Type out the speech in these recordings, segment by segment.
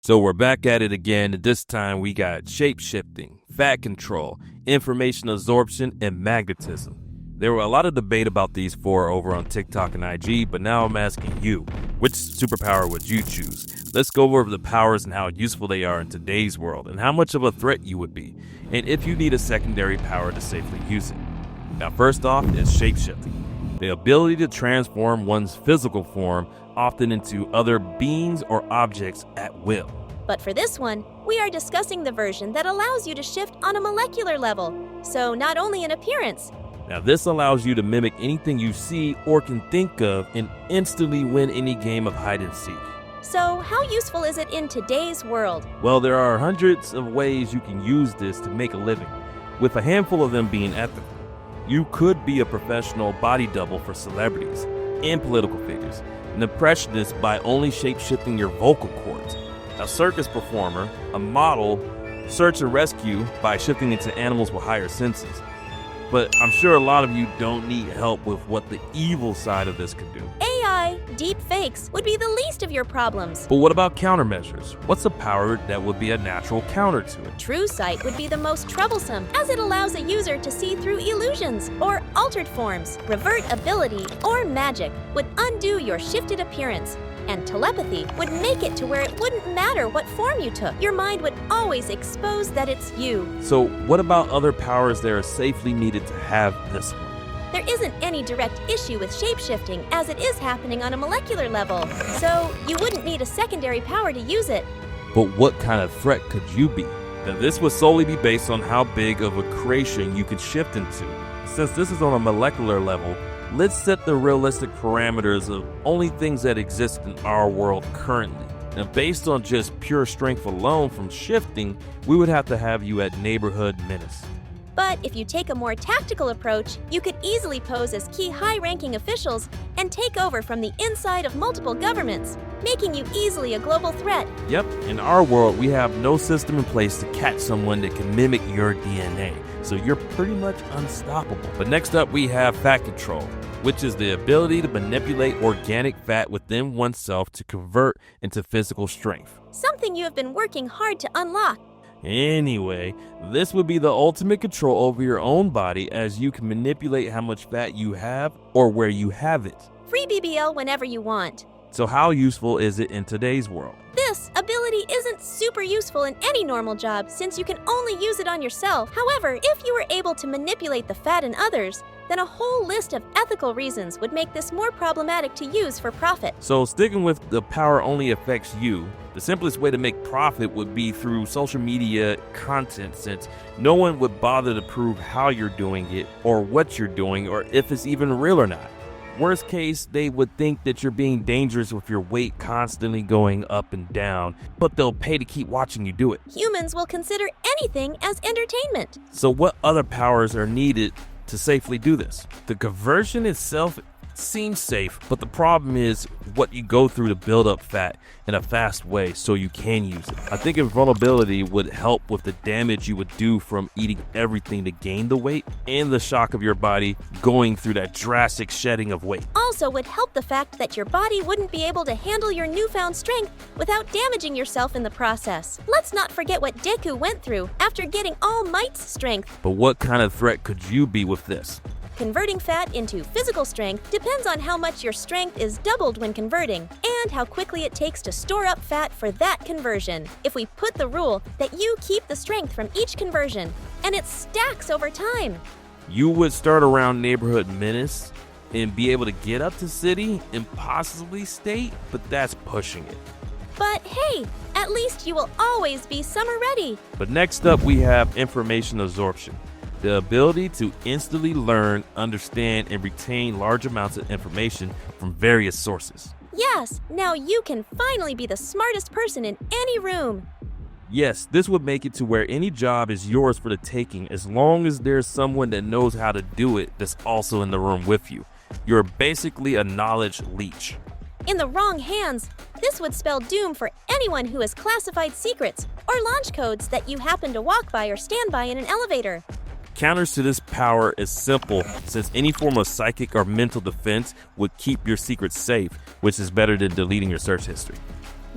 So we're back at it again, and this time we got shapeshifting, fat control, information absorption, and magnetism. There were a lot of debate about these four over on TikTok and IG, but now I'm asking you, which superpower would you choose? Let's go over the powers and how useful they are in today's world, and how much of a threat you would be, and if you need a secondary power to safely use it. Now first off is shapeshifting, the ability to transform one's physical form often into other beings or objects at will. But for this one, we are discussing the version that allows you to shift on a molecular level, so not only in appearance. Now this allows you to mimic anything you see or can think of and instantly win any game of hide and seek. So how useful is it in today's world? Well, there are hundreds of ways you can use this to make a living, with a handful of them being ethical. You could be a professional body double for celebrities and political figures, an impressionist by only shape-shifting your vocal cords, a circus performer, a model, search and rescue by shifting into animals with higher senses. But I'm sure a lot of you don't need help with what the evil side of this could do. AI, deep fakes, would be the least of your problems. But what about countermeasures? What's a power that would be a natural counter to it? True sight would be the most troublesome, as it allows a user to see through illusions or altered forms. Revert ability or magic would undo your shifted appearance. And telepathy would make it to where it wouldn't matter what form you took. Your mind would always expose that it's you. So what about other powers that are safely needed to have this one? There isn't any direct issue with shapeshifting, as it is happening on a molecular level. So you wouldn't need a secondary power to use it. But what kind of threat could you be? Now this would solely be based on how big of a creation you could shift into. Since this is on a molecular level, let's set the realistic parameters of only things that exist in our world currently. Now, based on just pure strength alone from shifting, we would have to have you at neighborhood menace. But if you take a more tactical approach, you could easily pose as key high-ranking officials and take over from the inside of multiple governments, making you easily a global threat. Yep, in our world, we have no system in place to catch someone that can mimic your DNA, so you're pretty much unstoppable. But next up, we have fat control, which is the ability to manipulate organic fat within oneself to convert into physical strength. Something you have been working hard to unlock. Anyway, this would be the ultimate control over your own body, as you can manipulate how much fat you have or where you have it. Free BBL whenever you want. So how useful is it in today's world? This ability isn't super useful in any normal job, since you can only use it on yourself. However, if you were able to manipulate the fat in others, then a whole list of ethical reasons would make this more problematic to use for profit. So sticking with the power only affects you, the simplest way to make profit would be through social media content, since no one would bother to prove how you're doing it or what you're doing or if it's even real or not. Worst case, they would think that you're being dangerous with your weight constantly going up and down, but they'll pay to keep watching you do it. Humans will consider anything as entertainment. So what other powers are needed to safely do this? The conversion itself seems safe, but the problem is what you go through to build up fat in a fast way so you can use it. I think invulnerability would help with the damage you would do from eating everything to gain the weight, and the shock of your body going through that drastic shedding of weight. Also would help the fact that your body wouldn't be able to handle your newfound strength without damaging yourself in the process. Let's not forget what Deku went through after getting All Might's strength. But what kind of threat could you be with this? Converting fat into physical strength depends on how much your strength is doubled when converting, and how quickly it takes to store up fat for that conversion. If we put the rule that you keep the strength from each conversion, and it stacks over time. You would start around neighborhood menace and be able to get up to city and possibly state, but that's pushing it. But hey, at least you will always be summer ready. But next up we have information absorption. The ability to instantly learn, understand, and retain large amounts of information from various sources. Yes, now you can finally be the smartest person in any room. Yes, this would make it to where any job is yours for the taking, as long as there's someone that knows how to do it that's also in the room with you. You're basically a knowledge leech. In the wrong hands, this would spell doom for anyone who has classified secrets or launch codes that you happen to walk by or stand by in an elevator. Counters to this power is simple, since any form of psychic or mental defense would keep your secrets safe, which is better than deleting your search history.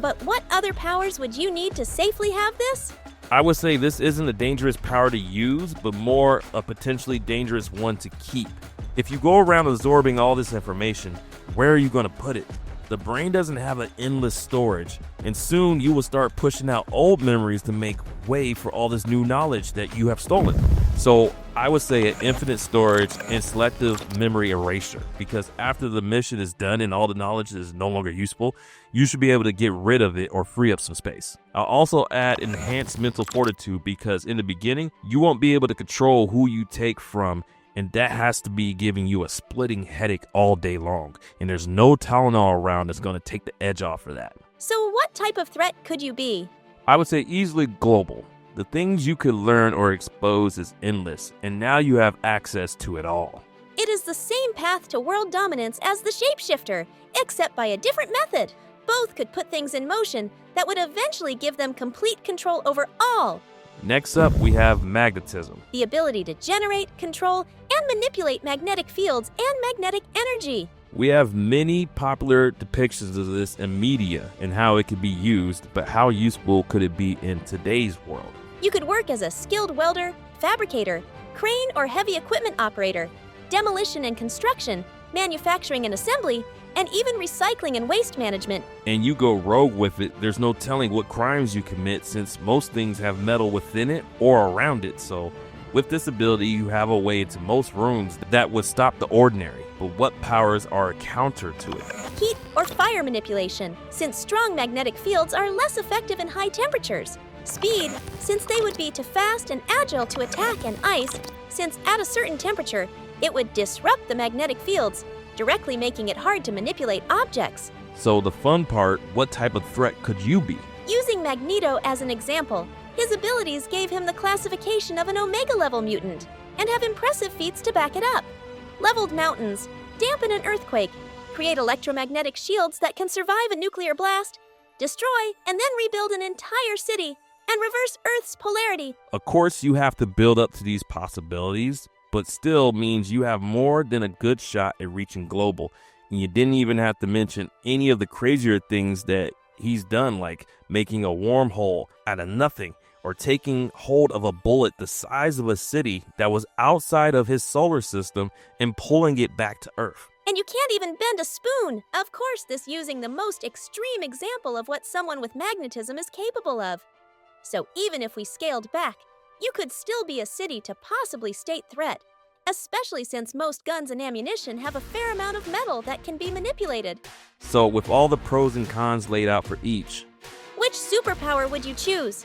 But what other powers would you need to safely have this? I would say this isn't a dangerous power to use, but more a potentially dangerous one to keep. If you go around absorbing all this information, where are you going to put it? The brain doesn't have an endless storage, and soon you will start pushing out old memories to make way for all this new knowledge that you have stolen. So I would say an infinite storage and selective memory erasure, because after the mission is done and all the knowledge is no longer useful, you should be able to get rid of it or free up some space. I'll also add enhanced mental fortitude, because in the beginning, you won't be able to control who you take from, and that has to be giving you a splitting headache all day long. And there's no Tylenol around that's going to take the edge off of that. So what type of threat could you be? I would say easily global. The things you could learn or expose is endless, and now you have access to it all. It is the same path to world dominance as the Shapeshifter, except by a different method. Both could put things in motion that would eventually give them complete control over all. Next up, we have magnetism. The ability to generate, control, and manipulate magnetic fields and magnetic energy. We have many popular depictions of this in media and how it could be used, but how useful could it be in today's world? You could work as a skilled welder, fabricator, crane or heavy equipment operator, demolition and construction, manufacturing and assembly, and even recycling and waste management. And you go rogue with it, there's no telling what crimes you commit, since most things have metal within it or around it. So with this ability, you have a way into most rooms that would stop the ordinary. But what powers are a counter to it? Heat or fire manipulation, since strong magnetic fields are less effective in high temperatures. Speed, since they would be too fast and agile to attack, and ice, since at a certain temperature, it would disrupt the magnetic fields, directly making it hard to manipulate objects. So the fun part, what type of threat could you be? Using Magneto as an example, his abilities gave him the classification of an Omega-level mutant, and have impressive feats to back it up. Leveled mountains, dampen an earthquake, create electromagnetic shields that can survive a nuclear blast, destroy and then rebuild an entire city, and reverse Earth's polarity. Of course, you have to build up to these possibilities, but still means you have more than a good shot at reaching global. And you didn't even have to mention any of the crazier things that he's done, like making a wormhole out of nothing, or taking hold of a bullet the size of a city that was outside of his solar system and pulling it back to Earth. And you can't even bend a spoon. Of course, this using the most extreme example of what someone with magnetism is capable of. So even if we scaled back, you could still be a city to possibly state threat, especially since most guns and ammunition have a fair amount of metal that can be manipulated. So with all the pros and cons laid out for each, Which superpower would you choose?